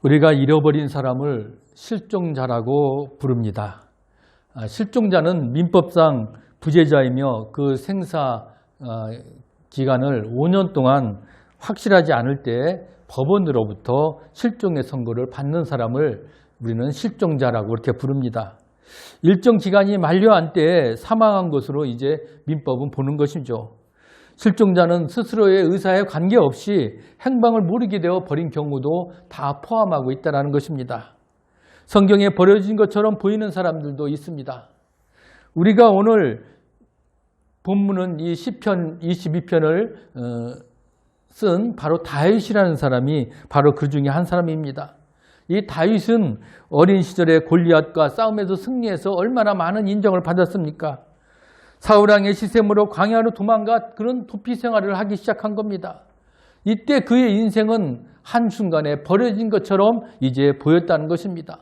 우리가 잃어버린 사람을 실종자라고 부릅니다. 실종자는 민법상 부재자이며 그 생사 기간을 5년 동안 확실하지 않을 때 법원으로부터 실종의 선고를 받는 사람을 우리는 실종자라고 이렇게 부릅니다. 일정 기간이 만료한 때에 사망한 것으로 이제 민법은 보는 것이죠. 실종자는 스스로의 의사에 관계없이 행방을 모르게 되어 버린 경우도 다 포함하고 있다는 것입니다. 성경에 버려진 것처럼 보이는 사람들도 있습니다. 우리가 오늘 본문은 이 시편 22편을 쓴 바로 다윗이라는 사람이 바로 그 중에 한 사람입니다. 이 다윗은 어린 시절에 골리앗과 싸움에서 승리해서 얼마나 많은 인정을 받았습니까? 사울왕의 시샘으로 광야로 도망가 그런 도피 생활을 하기 시작한 겁니다. 이때 그의 인생은 한순간에 버려진 것처럼 이제 보였다는 것입니다.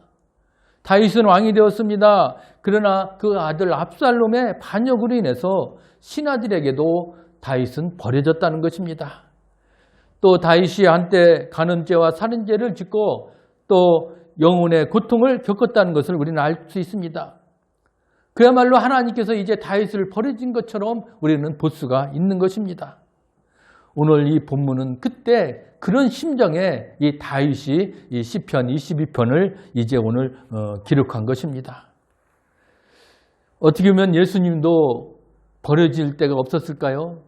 다윗은 왕이 되었습니다. 그러나 그 아들 압살롬의 반역으로 인해서 신하들에게도 다윗은 버려졌다는 것입니다. 또 다윗이 한때 간음죄와 살인죄를 짓고 또 영혼의 고통을 겪었다는 것을 우리는 알 수 있습니다. 그야말로 하나님께서 이제 다윗을 버려진 것처럼 우리는 볼 수가 있는 것입니다. 오늘 이 본문은 그때 그런 심정에 이 다윗이 이 시편 22편을 이제 오늘 기록한 것입니다. 어떻게 보면 예수님도 버려질 때가 없었을까요?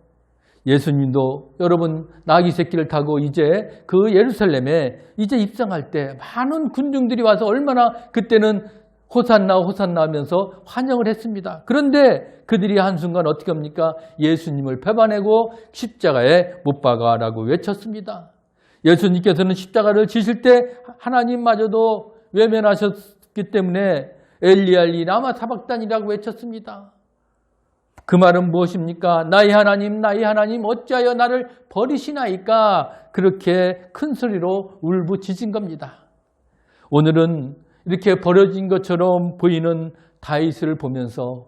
예수님도 여러분 나귀 새끼를 타고 이제 그 예루살렘에 이제 입성할 때 많은 군중들이 와서 얼마나 그때는 호산나 호산나 하면서 환영을 했습니다. 그런데 그들이 한순간 어떻게 합니까? 예수님을 배반하고 십자가에 못 박아라고 외쳤습니다. 예수님께서는 십자가를 지실 때 하나님마저도 외면하셨기 때문에 엘리 라마 사박단이라고 외쳤습니다. 그 말은 무엇입니까? 나의 하나님 어찌하여 나를 버리시나이까? 그렇게 큰 소리로 울부짖은 겁니다. 오늘은 이렇게 버려진 것처럼 보이는 다윗을 보면서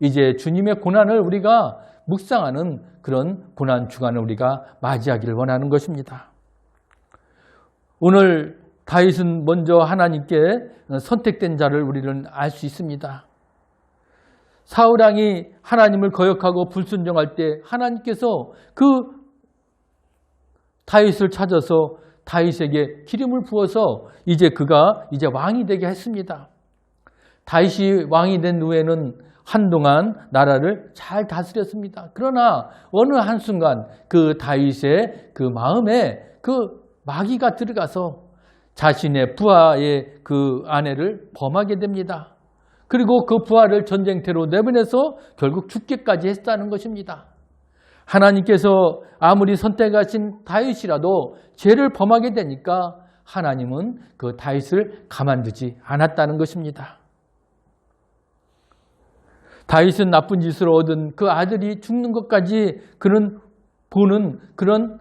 이제 주님의 고난을 우리가 묵상하는 그런 고난 주간을 우리가 맞이하기를 원하는 것입니다. 오늘 다윗은 먼저 하나님께 선택된 자를 우리는 알 수 있습니다. 사울왕이 하나님을 거역하고 불순종할 때 하나님께서 그 다윗을 찾아서 다윗에게 기름을 부어서 이제 그가 이제 왕이 되게 했습니다. 다윗이 왕이 된 후에는 한동안 나라를 잘 다스렸습니다. 그러나 어느 한순간 그 다윗의 그 마음에 그 마귀가 들어가서 자신의 부하의 그 아내를 범하게 됩니다. 그리고 그 부하를 전쟁터로 내보내서 결국 죽기까지 했다는 것입니다. 하나님께서 아무리 선택하신 다윗이라도 죄를 범하게 되니까 하나님은 그 다윗을 가만두지 않았다는 것입니다. 다윗은 나쁜 짓으로 얻은 그 아들이 죽는 것까지 그는 보는 그런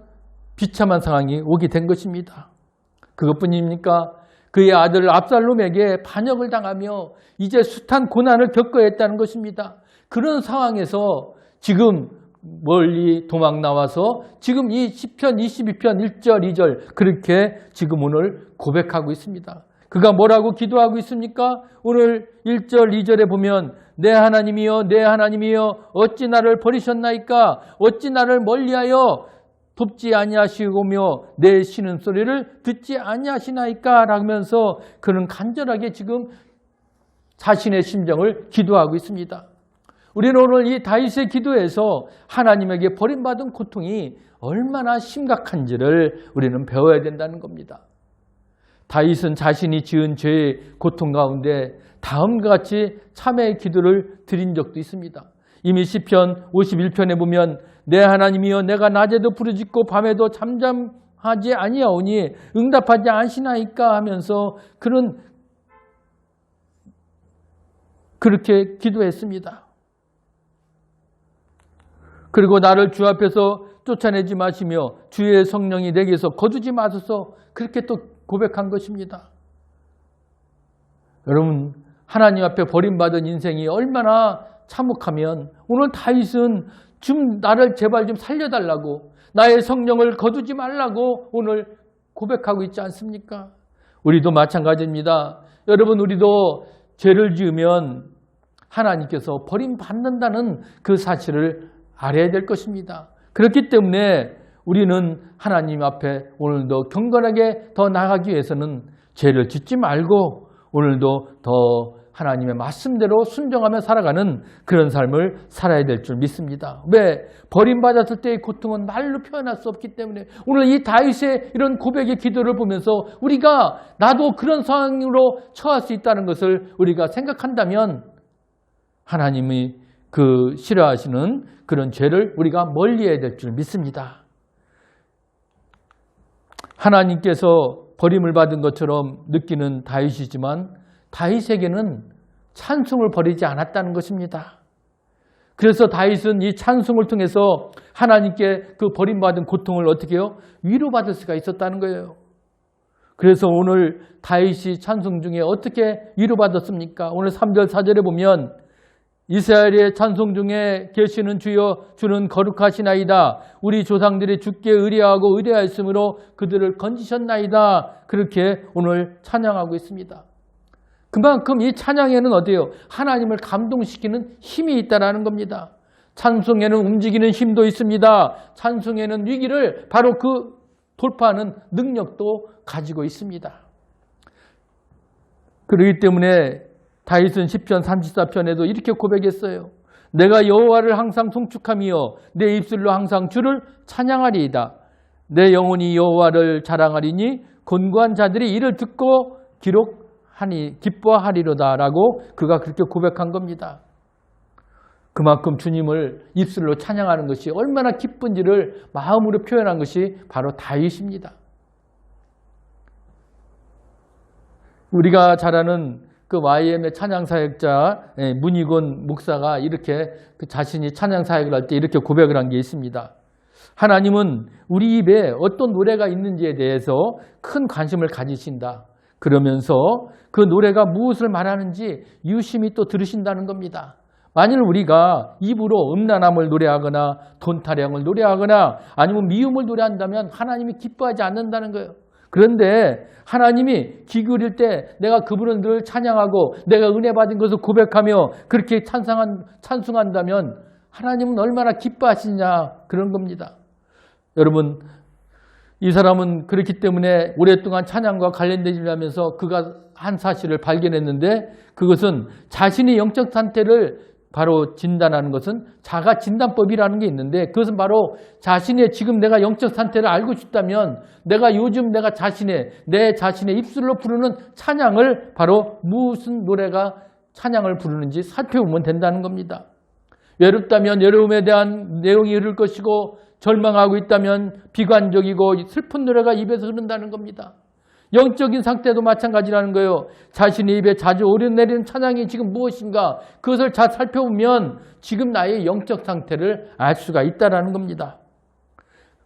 비참한 상황이 오게 된 것입니다. 그것뿐입니까? 그의 아들 압살롬에게 반역을 당하며 이제 숱한 고난을 겪어야 했다는 것입니다. 그런 상황에서 지금 멀리 도망 나와서 지금 이 시편 22편 1절 2절 그렇게 지금 오늘 고백하고 있습니다. 그가 뭐라고 기도하고 있습니까? 오늘 1절 2절에 보면 내 하나님이여 내 하나님이여 어찌 나를 버리셨나이까? 어찌 나를 멀리하여 돕지 아니하시고며 내 쉬는 소리를 듣지 아니하시나이까? 라면서 그는 간절하게 지금 자신의 심정을 기도하고 있습니다. 우리는 오늘 이 다윗의 기도에서 하나님에게 버림받은 고통이 얼마나 심각한지를 우리는 배워야 된다는 겁니다. 다윗은 자신이 지은 죄의 고통 가운데 다음과 같이 참회의 기도를 드린 적도 있습니다. 이미 시편 51편에 보면 내 하나님이여 내가 낮에도 부르짖고 밤에도 잠잠하지 아니하오니 응답하지 않으시나이까 하면서 그는 그렇게 기도했습니다. 그리고 나를 주 앞에서 쫓아내지 마시며 주의 성령이 내게서 거두지 마소서 그렇게 또 고백한 것입니다. 여러분 하나님 앞에 버림받은 인생이 얼마나 참혹하면 오늘 다윗은 좀 나를 제발 좀 살려달라고 나의 성령을 거두지 말라고 오늘 고백하고 있지 않습니까? 우리도 마찬가지입니다. 여러분, 우리도 죄를 지으면 하나님께서 버림받는다는 그 사실을 알아야 될 것입니다. 그렇기 때문에 우리는 하나님 앞에 오늘도 경건하게 더 나아가기 위해서는 죄를 짓지 말고 오늘도 더 하나님의 말씀대로 순종하며 살아가는 그런 삶을 살아야 될 줄 믿습니다. 왜? 버림받았을 때의 고통은 말로 표현할 수 없기 때문에 오늘 이 다윗의 이런 고백의 기도를 보면서 우리가 나도 그런 상황으로 처할 수 있다는 것을 우리가 생각한다면 하나님이 그 싫어하시는 그런 죄를 우리가 멀리해야 될 줄 믿습니다. 하나님께서 버림을 받은 것처럼 느끼는 다윗이지만 다윗에게는 찬송을 버리지 않았다는 것입니다. 그래서 다윗은 이 찬송을 통해서 하나님께 그 버림받은 고통을 어떻게 해요? 위로받을 수가 있었다는 거예요. 그래서 오늘 다윗이 찬송 중에 어떻게 위로받았습니까? 오늘 3절 4절에 보면 이스라엘의 찬송 중에 계시는 주여 주는 거룩하시나이다. 우리 조상들이 주께 의뢰하고 의뢰하였으므로 그들을 건지셨나이다. 그렇게 오늘 찬양하고 있습니다. 그만큼 이 찬양에는 어때요? 하나님을 감동시키는 힘이 있다는 겁니다. 찬송에는 움직이는 힘도 있습니다. 찬송에는 위기를 바로 그 돌파하는 능력도 가지고 있습니다. 그렇기 때문에 다윗은 시편 34편에도 이렇게 고백했어요. 내가 여호와를 항상 송축하며 내 입술로 항상 주를 찬양하리이다. 내 영혼이 여호와를 자랑하리니 곤고한 자들이 이를 듣고 기뻐하리로다 라고 그가 그렇게 고백한 겁니다. 그만큼 주님을 입술로 찬양하는 것이 얼마나 기쁜지를 마음으로 표현한 것이 바로 다윗입니다. 우리가 잘 아는 그 YM의 찬양사역자 문희곤 목사가 이렇게 그 자신이 찬양사역을 할 때 이렇게 고백을 한 게 있습니다. 하나님은 우리 입에 어떤 노래가 있는지에 대해서 큰 관심을 가지신다. 그러면서 그 노래가 무엇을 말하는지 유심히 또 들으신다는 겁니다. 만일 우리가 입으로 음란함을 노래하거나 돈 타령을 노래하거나 아니면 미움을 노래한다면 하나님이 기뻐하지 않는다는 거예요. 그런데 하나님이 귀 기울일 때 내가 그분을 늘 찬양하고 내가 은혜 받은 것을 고백하며 그렇게 찬송한다면 하나님은 얼마나 기뻐하시냐 그런 겁니다. 여러분, 이 사람은 그렇기 때문에 오랫동안 찬양과 관련되려면서 그가 한 사실을 발견했는데 그것은 자신의 영적 상태를 바로 진단하는 것은 자가 진단법이라는 게 있는데 그것은 바로 자신의 지금 내가 영적 상태를 알고 싶다면 내가 요즘 내 자신의 입술로 부르는 찬양을 바로 무슨 노래가 찬양을 부르는지 살펴보면 된다는 겁니다. 외롭다면 외로움에 대한 내용이 흐를 것이고 절망하고 있다면 비관적이고 슬픈 노래가 입에서 흐른다는 겁니다. 영적인 상태도 마찬가지라는 거예요. 자신의 입에 자주 오르내리는 찬양이 지금 무엇인가 그것을 잘 살펴보면 지금 나의 영적 상태를 알 수가 있다는 겁니다.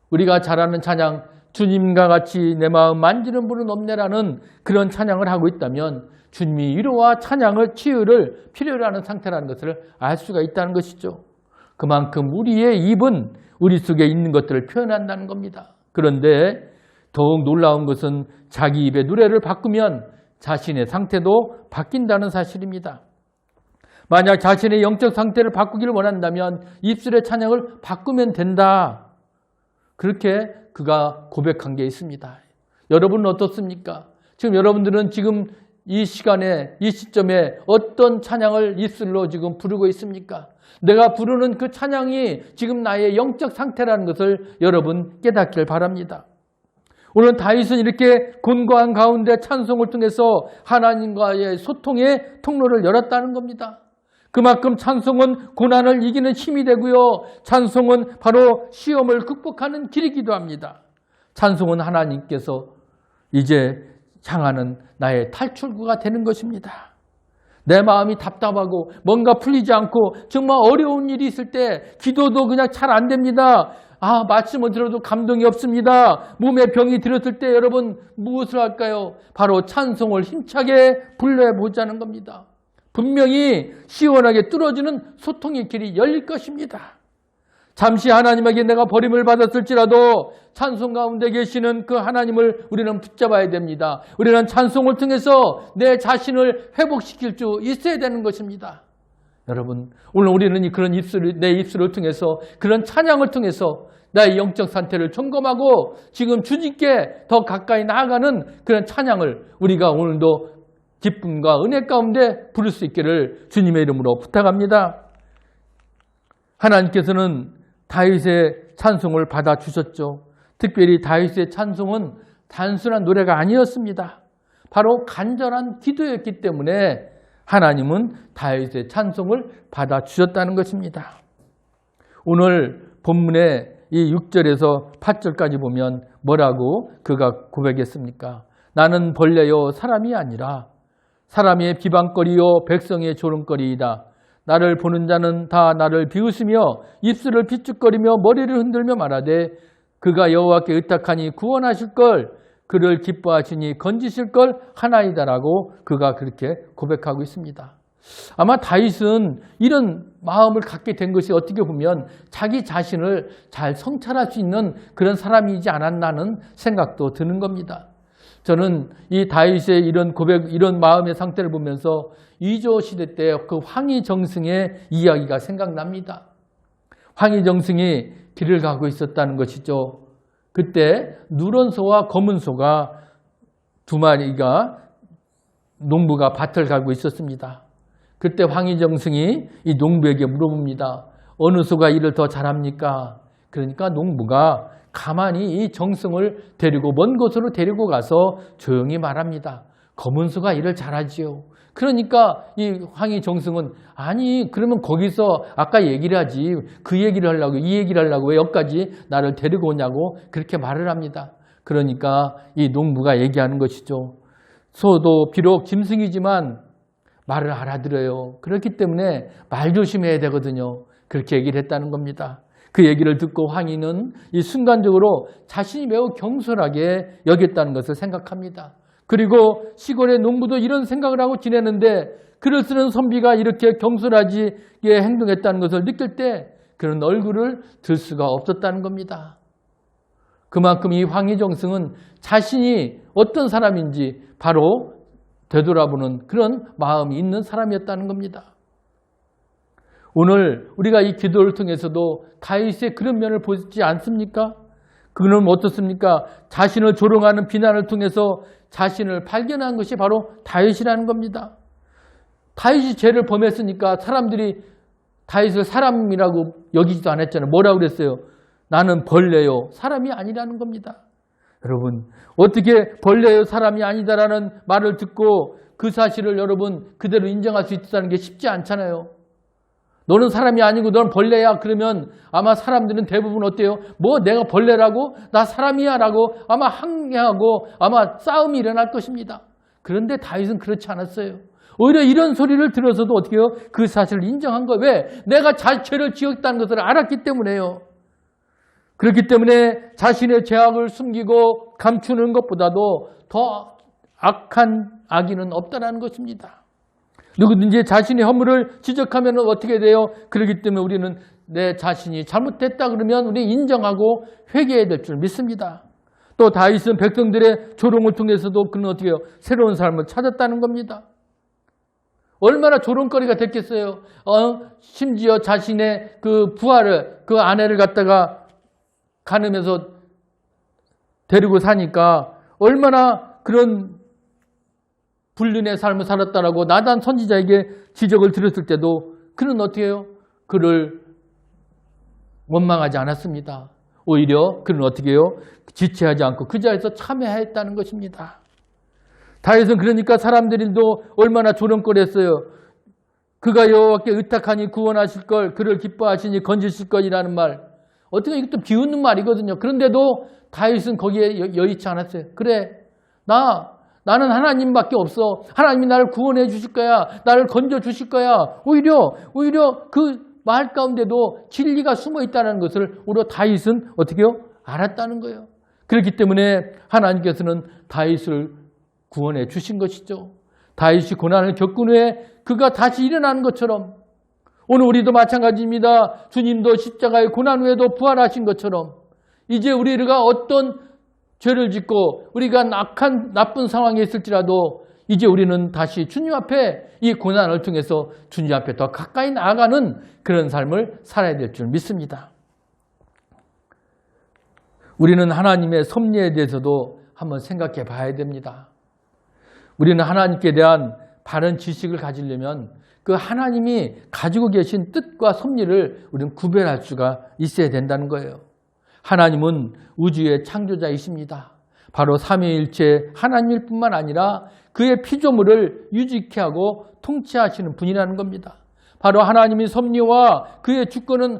우리가 잘 아는 찬양 주님과 같이 내 마음 만지는 분은 없네라는 그런 찬양을 하고 있다면 주님이 위로와 찬양을 치유를 필요로 하는 상태라는 것을 알 수가 있다는 것이죠. 그만큼 우리의 입은 우리 속에 있는 것들을 표현한다는 겁니다. 그런데 더욱 놀라운 것은 자기 입의 노래를 바꾸면 자신의 상태도 바뀐다는 사실입니다. 만약 자신의 영적 상태를 바꾸기를 원한다면 입술의 찬양을 바꾸면 된다. 그렇게 그가 고백한 게 있습니다. 여러분은 어떻습니까? 지금 여러분들은 지금 이 시간에 이 시점에 어떤 찬양을 입술로 지금 부르고 있습니까? 내가 부르는 그 찬양이 지금 나의 영적 상태라는 것을 여러분 깨닫길 바랍니다. 오늘 다윗은 이렇게 곤고한 가운데 찬송을 통해서 하나님과의 소통의 통로를 열었다는 겁니다. 그만큼 찬송은 고난을 이기는 힘이 되고요. 찬송은 바로 시험을 극복하는 길이기도 합니다. 찬송은 하나님께서 이제 향하는 나의 탈출구가 되는 것입니다. 내 마음이 답답하고 뭔가 풀리지 않고 정말 어려운 일이 있을 때 기도도 그냥 잘 안 됩니다. 말씀을 들어도 감동이 없습니다. 몸에 병이 들었을 때 여러분 무엇을 할까요? 바로 찬송을 힘차게 불러보자는 겁니다. 분명히 시원하게 뚫어지는 소통의 길이 열릴 것입니다. 잠시 하나님에게 내가 버림을 받았을지라도 찬송 가운데 계시는 그 하나님을 우리는 붙잡아야 됩니다. 우리는 찬송을 통해서 내 자신을 회복시킬 수 있어야 되는 것입니다. 여러분, 오늘 우리는 그런 내 입술을 통해서, 그런 찬양을 통해서 나의 영적 상태를 점검하고 지금 주님께 더 가까이 나아가는 그런 찬양을 우리가 오늘도 기쁨과 은혜 가운데 부를 수 있기를 주님의 이름으로 부탁합니다. 하나님께서는 다윗의 찬송을 받아주셨죠. 특별히 다윗의 찬송은 단순한 노래가 아니었습니다. 바로 간절한 기도였기 때문에 하나님은 다윗의 찬송을 받아주셨다는 것입니다. 오늘 본문의 이 6절에서 8절까지 보면 뭐라고 그가 고백했습니까? 나는 벌레요 사람이 아니라 사람의 비방거리요 백성의 조롱거리이다. 나를 보는 자는 다 나를 비웃으며 입술을 비축거리며 머리를 흔들며 말하되 그가 여호와께 의탁하니 구원하실 걸, 그를 기뻐하시니 건지실 걸 하나이다라고 그가 그렇게 고백하고 있습니다. 아마 다윗은 이런 마음을 갖게 된 것이 어떻게 보면 자기 자신을 잘 성찰할 수 있는 그런 사람이지 않았나는 생각도 드는 겁니다. 저는 이 다윗의 이런 고백, 이런 마음의 상태를 보면서 이조 시대 때 그 황희정승의 이야기가 생각납니다. 황희정승이 길을 가고 있었다는 것이죠. 그때 누런 소와 검은 소가 두 마리가 농부가 밭을 가고 있었습니다. 그때 황희정승이 이 농부에게 물어봅니다. 어느 소가 일을 더 잘합니까? 그러니까 농부가 가만히 이 정승을 데리고 먼 곳으로 데리고 가서 조용히 말합니다. 검은 소가 일을 잘하지요. 그러니까 이 황희정승은 아니 그러면 거기서 아까 얘기를 하지, 그 얘기를 하려고 이 얘기를 하려고 왜 여기까지 나를 데리고 오냐고 그렇게 말을 합니다. 그러니까 이 농부가 얘기하는 것이죠. 소도 비록 짐승이지만 말을 알아들어요. 그렇기 때문에 말 조심해야 되거든요. 그렇게 얘기를 했다는 겁니다. 그 얘기를 듣고 황희는 이 순간적으로 자신이 매우 경솔하게 여겼다는 것을 생각합니다. 그리고 시골의 농부도 이런 생각을 하고 지내는데 글을 쓰는 선비가 이렇게 경솔하게 행동했다는 것을 느낄 때 그런 얼굴을 들 수가 없었다는 겁니다. 그만큼 이 황희정승은 자신이 어떤 사람인지 바로 되돌아보는 그런 마음이 있는 사람이었다는 겁니다. 오늘 우리가 이 기도를 통해서도 다윗의 그런 면을 보지 않습니까? 그는 어떻습니까? 자신을 조롱하는 비난을 통해서 자신을 발견한 것이 바로 다윗이라는 겁니다. 다윗이 죄를 범했으니까 사람들이 다윗을 사람이라고 여기지도 않았잖아요. 뭐라고 그랬어요? 나는 벌레요, 사람이 아니라는 겁니다. 여러분, 어떻게 벌레요, 사람이 아니다라는 말을 듣고 그 사실을 여러분 그대로 인정할 수 있다는 게 쉽지 않잖아요. 너는 사람이 아니고 너는 벌레야. 그러면 아마 사람들은 대부분 어때요? 뭐 내가 벌레라고? 나 사람이야 라고 아마 항의하고 아마 싸움이 일어날 것입니다. 그런데 다윗은 그렇지 않았어요. 오히려 이런 소리를 들어서도 어떻게 해요? 그 사실을 인정한 거예요. 왜? 내가 죄를 지었다는 것을 알았기 때문에요. 그렇기 때문에 자신의 죄악을 숨기고 감추는 것보다도 더 악한 악인은 없다는 것입니다. 누구든지 자신의 허물을 지적하면 어떻게 돼요? 그렇기 때문에 우리는 내 자신이 잘못됐다 그러면 우리 인정하고 회개해야 될 줄 믿습니다. 또 다윗은 백성들의 조롱을 통해서도 그는 어떻게 해요? 새로운 삶을 찾았다는 겁니다. 얼마나 조롱거리가 됐겠어요? 심지어 자신의 그 부하를, 그 아내를 갖다가 가늠해서 데리고 사니까 얼마나 그런 불륜의 삶을 살았다라고 나단 선지자에게 지적을 들었을 때도 그는 어떻게 해요? 그를 원망하지 않았습니다. 오히려 그는 어떻게 해요? 지체하지 않고 그 자리에서 참여했다는 것입니다. 다윗은 그러니까 사람들도 얼마나 조롱거렸어요. 그가 여호와께 의탁하니 구원하실 걸, 그를 기뻐하시니 건지실 것이라는 말. 어떻게 이것도 비웃는 말이거든요. 그런데도 다윗은 거기에 여의치 않았어요. 그래, 나는 하나님밖에 없어. 하나님이 나를 구원해 주실 거야. 나를 건져 주실 거야. 오히려 그 말 가운데도 진리가 숨어 있다는 것을 오히려 다윗은 어떻게 해요? 알았다는 거예요. 그렇기 때문에 하나님께서는 다윗을 구원해 주신 것이죠. 다윗이 고난을 겪은 후에 그가 다시 일어나는 것처럼 오늘 우리도 마찬가지입니다. 주님도 십자가의 고난 후에도 부활하신 것처럼 이제 우리가 어떤 죄를 짓고 우리가 나쁜 상황에 있을지라도 이제 우리는 다시 주님 앞에 이 고난을 통해서 주님 앞에 더 가까이 나아가는 그런 삶을 살아야 될 줄 믿습니다. 우리는 하나님의 섭리에 대해서도 한번 생각해 봐야 됩니다. 우리는 하나님께 대한 바른 지식을 가지려면 그 하나님이 가지고 계신 뜻과 섭리를 우리는 구별할 수가 있어야 된다는 거예요. 하나님은 우주의 창조자이십니다. 바로 삼위일체 하나님일 뿐만 아니라 그의 피조물을 유지케 하고 통치하시는 분이라는 겁니다. 바로 하나님의 섭리와 그의 주권은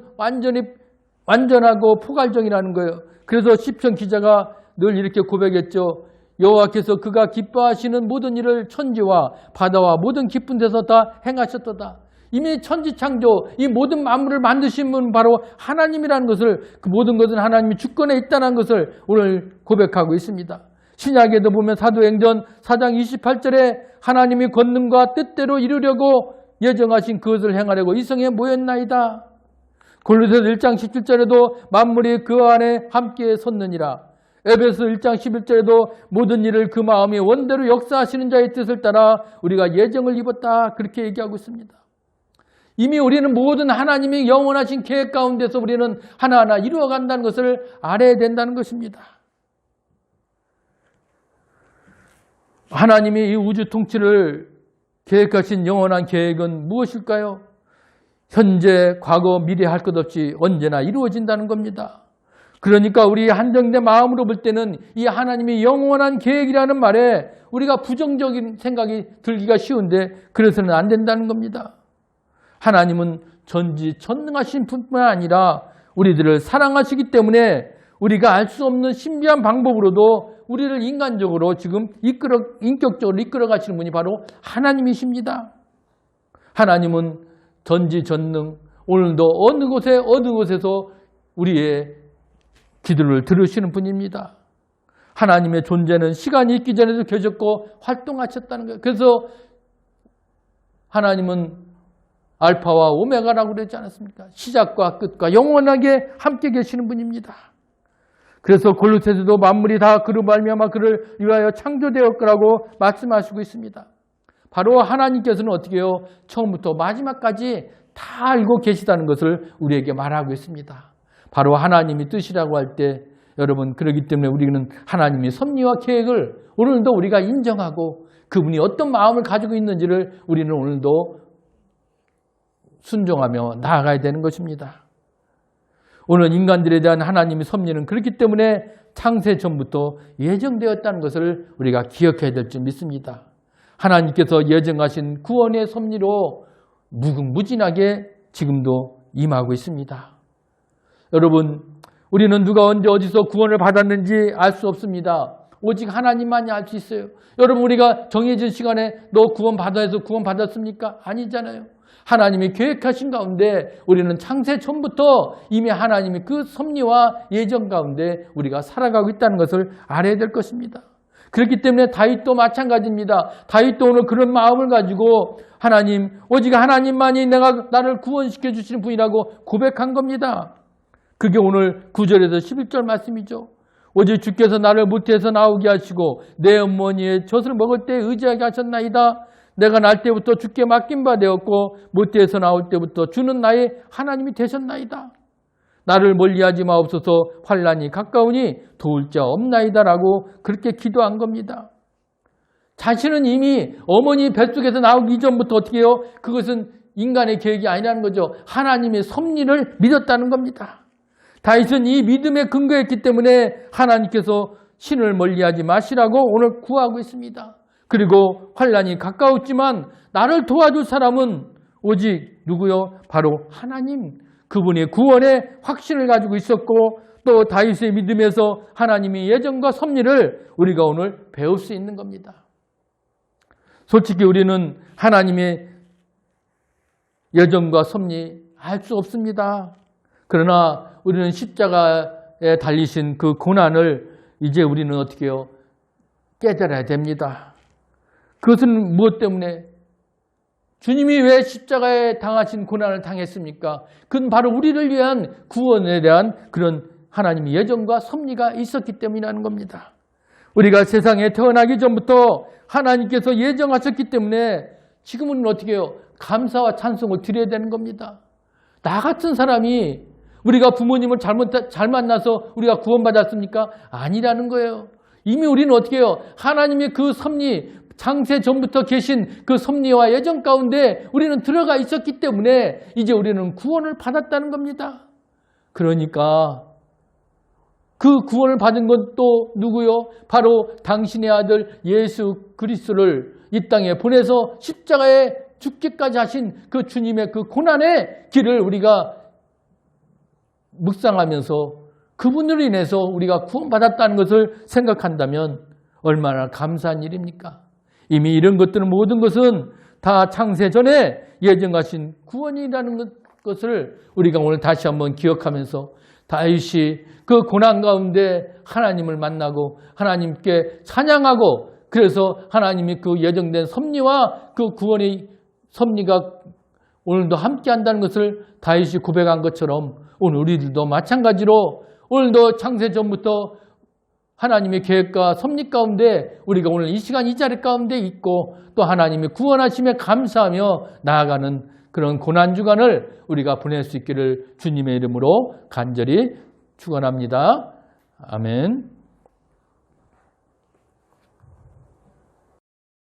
완전하고 포괄적이라는 거예요. 그래서 시편 기자가 늘 이렇게 고백했죠. 여호와께서 그가 기뻐하시는 모든 일을 천지와 바다와 모든 깊은 데서 다 행하셨도다. 이미 천지창조 이 모든 만물을 만드신 분 바로 하나님이라는 것을, 그 모든 것은 하나님이 주권에 있다는 것을 오늘 고백하고 있습니다. 신약에도 보면 사도행전 4장 28절에 하나님이 권능과 뜻대로 이루려고 예정하신 그것을 행하려고 이성에 모였나이다. 골로새서 1장 17절에도 만물이 그 안에 함께 섰느니라. 에베소 1장 11절에도 모든 일을 그 마음이 원대로 역사하시는 자의 뜻을 따라 우리가 예정을 입었다. 그렇게 얘기하고 있습니다. 이미 우리는 모든 하나님이 영원하신 계획 가운데서 우리는 하나하나 이루어간다는 것을 알아야 된다는 것입니다. 하나님이 이 우주 통치를 계획하신 영원한 계획은 무엇일까요? 현재, 과거, 미래 할 것 없이 언제나 이루어진다는 겁니다. 그러니까 우리 한정된 마음으로 볼 때는 이 하나님이 영원한 계획이라는 말에 우리가 부정적인 생각이 들기가 쉬운데 그래서는 안 된다는 겁니다. 하나님은 전지전능하신 분뿐만 아니라 우리들을 사랑하시기 때문에 우리가 알 수 없는 신비한 방법으로도 우리를 인간적으로 지금 인격적으로 이끌어 가시는 분이 바로 하나님이십니다. 하나님은 전지전능, 오늘도 어느 곳에서 우리의 기도를 들으시는 분입니다. 하나님의 존재는 시간이 있기 전에도 계셨고 활동하셨다는 거예요. 그래서 하나님은 알파와 오메가라고 그러지 않았습니까? 시작과 끝과 영원하게 함께 계시는 분입니다. 그래서 골로새서도 만물이 다 그로 말미암아 그를 위하여 창조되었더라고 말씀하시고 있습니다. 바로 하나님께서는 어떻게 해요? 처음부터 마지막까지 다 알고 계시다는 것을 우리에게 말하고 있습니다. 바로 하나님이 뜻이라고 할 때 여러분, 그렇기 때문에 우리는 하나님의 섭리와 계획을 오늘도 우리가 인정하고 그분이 어떤 마음을 가지고 있는지를 우리는 오늘도 순종하며 나아가야 되는 것입니다. 오늘 인간들에 대한 하나님의 섭리는 그렇기 때문에 창세 전부터 예정되었다는 것을 우리가 기억해야 될 줄 믿습니다. 하나님께서 예정하신 구원의 섭리로 무궁무진하게 지금도 임하고 있습니다. 여러분, 우리는 누가 언제 어디서 구원을 받았는지 알 수 없습니다. 오직 하나님만이 알 수 있어요. 여러분, 우리가 정해진 시간에 너 구원 받아 해서 구원 받았습니까? 아니잖아요. 하나님이 계획하신 가운데 우리는 창세 전부터 이미 하나님이 그 섭리와 예정 가운데 우리가 살아가고 있다는 것을 알아야 될 것입니다. 그렇기 때문에 다윗도 마찬가지입니다. 다윗도 오늘 그런 마음을 가지고 하나님, 오직 하나님만이 나를 구원시켜 주시는 분이라고 고백한 겁니다. 그게 오늘 9절에서 11절 말씀이죠. 오직 주께서 나를 모태에서 나오게 하시고 내 어머니의 젖을 먹을 때 의지하게 하셨나이다. 내가 날 때부터 주께 맡긴 바 되었고 모태에서 나올 때부터 주는 나의 하나님이 되셨나이다. 나를 멀리하지 마옵소서. 환난이 가까우니 도울 자 없나이다라고 그렇게 기도한 겁니다. 자신은 이미 어머니 뱃속에서 나오기 이전부터 어떻게 해요? 그것은 인간의 계획이 아니라는 거죠. 하나님의 섭리를 믿었다는 겁니다. 다윗은 이 믿음에 근거했기 때문에 하나님께서 신을 멀리하지 마시라고 오늘 구하고 있습니다. 그리고 환난이 가까웠지만 나를 도와줄 사람은 오직 누구요? 바로 하나님. 그분의 구원의 확신을 가지고 있었고 또 다윗의 믿음에서 하나님의 예정과 섭리를 우리가 오늘 배울 수 있는 겁니다. 솔직히 우리는 하나님의 예정과 섭리 알 수 없습니다. 그러나 우리는 십자가에 달리신 그 고난을 이제 우리는 어떻게 해요? 깨달아야 됩니다. 그것은 무엇 때문에? 주님이 왜 십자가에 당하신 고난을 당했습니까? 그건 바로 우리를 위한 구원에 대한 그런 하나님의 예정과 섭리가 있었기 때문이라는 겁니다. 우리가 세상에 태어나기 전부터 하나님께서 예정하셨기 때문에 지금은 어떻게 해요? 감사와 찬송을 드려야 되는 겁니다. 나 같은 사람이 우리가 부모님을 잘 만나서 우리가 구원받았습니까? 아니라는 거예요. 이미 우리는 어떻게 해요? 하나님의 그 섭리, 창세 전부터 계신 그 섭리와 예정 가운데 우리는 들어가 있었기 때문에 이제 우리는 구원을 받았다는 겁니다. 그러니까 그 구원을 받은 건 또 누구요? 바로 당신의 아들 예수 그리스도를 이 땅에 보내서 십자가에 죽기까지 하신 그 주님의 그 고난의 길을 우리가 묵상하면서 그분으로 인해서 우리가 구원받았다는 것을 생각한다면 얼마나 감사한 일입니까? 이미 이런 것들은 모든 것은 다 창세 전에 예정하신 구원이라는 것을 우리가 오늘 다시 한번 기억하면서 다윗이 그 고난 가운데 하나님을 만나고 하나님께 찬양하고 그래서 하나님이 그 예정된 섭리와 그 구원의 섭리가 오늘도 함께 한다는 것을 다윗이 고백한 것처럼 오늘 우리들도 마찬가지로 오늘도 창세 전부터 하나님의 계획과 섭리 가운데 우리가 오늘 이 시간 이 자리 가운데 있고 또 하나님의 구원하심에 감사하며 나아가는 그런 고난주간을 우리가 보낼 수 있기를 주님의 이름으로 간절히 축원합니다. 아멘.